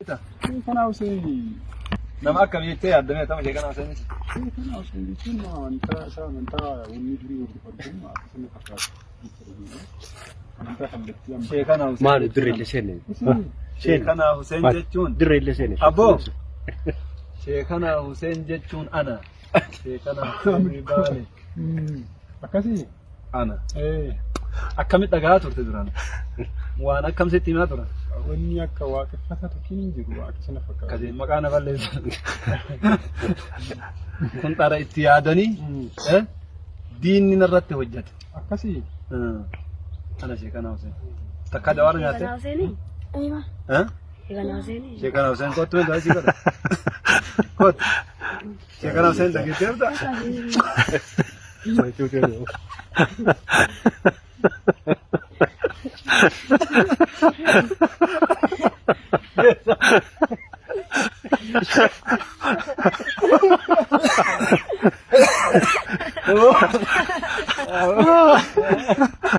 Kan Hussein. Nama akkam jettee yaaddamee ta'u sheekana Hussein. Kan Hussein jechuun amantaa isaa amantaa wanni durii hordofatu akkasuma fakkaatu. Amantaa kallattii amantaa. Sheekana Hussein. Maal dirreellee seenne? Sheekana Hussein jechuun. Dirreellee seenne. Aboo. Sheekana Hussein jechuun ana. Sheekana Hussein baale. Akkasii. Ana. Akkamitti dhagaa turte duraan? Waan akkamitti himaa turan? Wanni akka waaqeffata tokkiin hin jiru akkasuma fakkaatu. Kasi maqaa na balleessa. Kun xara itti yaadanii diinni narratti hojjete. Akkasii. Ana sheekana Hussein. Takka dawaara nyaatte? Sheekana Hussein. Aywa. Sheekana Hussein. Sheekana Hussein kottu hin taasii godha. Kot. Sheekana Hussein dhageettee jirta?